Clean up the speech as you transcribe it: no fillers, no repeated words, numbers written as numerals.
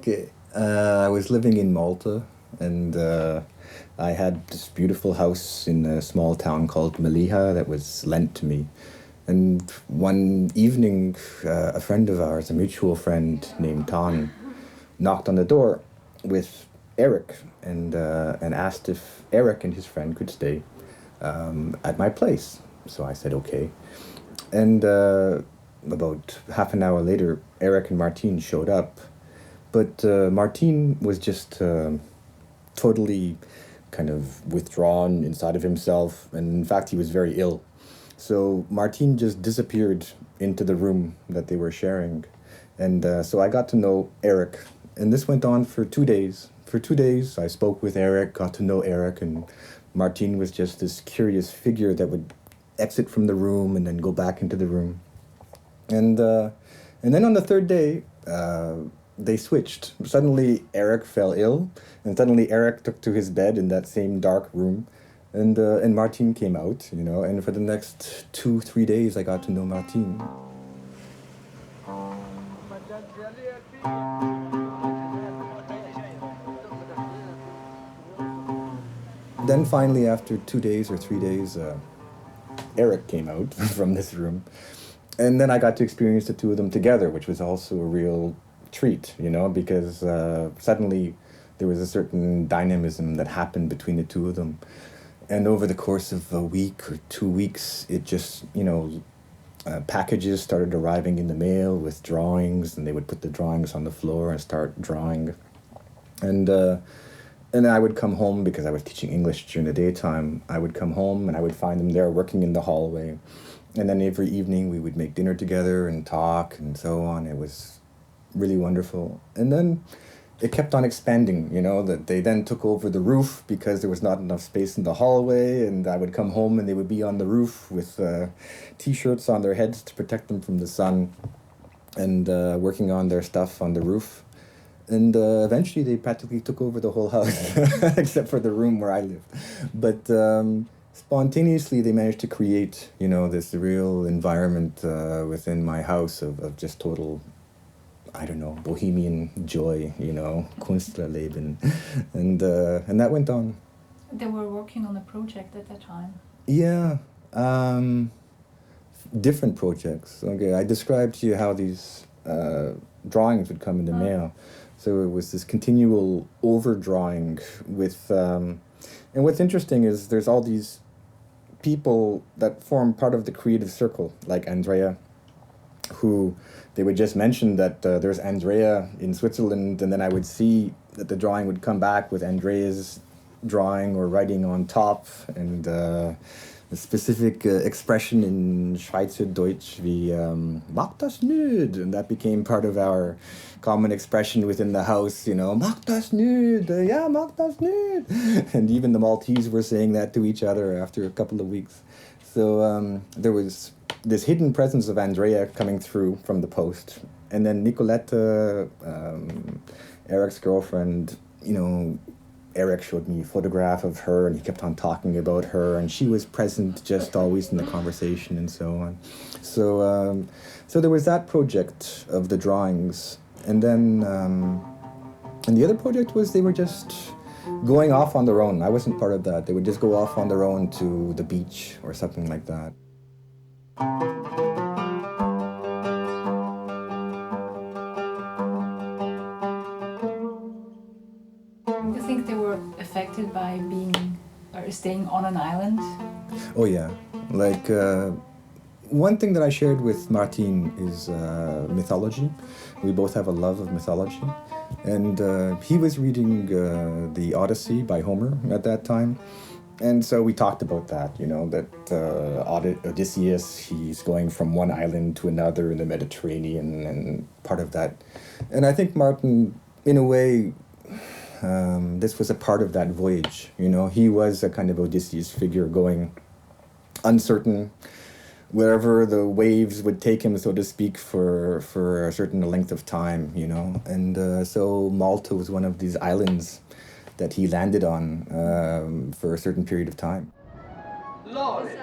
Okay, I was living in Malta, and I had this beautiful house in a small town called Melilla that was lent to me. And one evening, a friend of ours, a mutual friend named Tan, knocked on the door with Eric and asked if Eric and his friend could stay at my place. So I said okay. And about half an hour later, Eric and Martine showed up. But Martine was just totally kind of withdrawn inside of himself. And in fact, he was very ill. So Martine just disappeared into the room that they were sharing. And so I got to know Eric. And this went on for 2 days. For 2 days, I spoke with Eric, got to know Eric. And Martine was just this curious figure that would exit from the room and then go back into the room. And then on the third day, they switched. Suddenly, Eric fell ill. And suddenly, Eric took to his bed in that same dark room. And Martine came out, you know, and for the next 2-3 days, I got to know Martine. Then finally, after 2 days or 3 days, Eric came out from this room. And then I got to experience the two of them together, which was also a real treat, you know, because suddenly there was a certain dynamism that happened between the two of them. And over the course of a week or 2 weeks, it just, you know, packages started arriving in the mail with drawings, and they would put the drawings on the floor and start drawing. And I would come home, because I was teaching English during the daytime. I would come home and I would find them there working in the hallway. And then every evening we would make dinner together and talk and so on. It was really wonderful. And then it kept on expanding, you know, that they then took over the roof because there was not enough space in the hallway, and I would come home and they would be on the roof with T-shirts on their heads to protect them from the sun, and working on their stuff on the roof. And eventually they practically took over the whole house, except for the room where I lived. But spontaneously they managed to create, you know, this real environment within my house of just total, I don't know, bohemian joy, you know, Künstlerleben. And that went on. They were working on a project at that time. Yeah, different projects. Okay, I described to you how these drawings would come in the mail. So it was this continual overdrawing with, and what's interesting is there's all these people that form part of the creative circle, like Andrea, who they would just mention that there's Andrea in Switzerland, and then I would see that the drawing would come back with Andrea's drawing or writing on top, and a specific expression in Schweizerdeutsch wie mach das nicht, and that became part of our common expression within the house, you know, mach das nicht, yeah, mach das nicht. And even the Maltese were saying that to each other after a couple of weeks. So there was this hidden presence of Andrea coming through from the post. And then Nicolette, Eric's girlfriend, you know, Eric showed me a photograph of her, and he kept on talking about her, and she was present just always in the conversation and so on. So there was that project of the drawings. And then and the other project was they were just going off on their own. I wasn't part of that. They would just go off on their own to the beach or something like that. Do you think they were affected by being or staying on an island? Oh yeah, like one thing that I shared with Martine is mythology. We both have a love of mythology, and he was reading the Odyssey by Homer at that time. And so we talked about that, you know, that Odysseus, he's going from one island to another in the Mediterranean, and part of that. And I think Martin, in a way, this was a part of that voyage, you know. He was a kind of Odysseus figure going uncertain, wherever the waves would take him, so to speak, for a certain length of time, you know. And so Malta was one of these islands that he landed on for a certain period of time. Laurence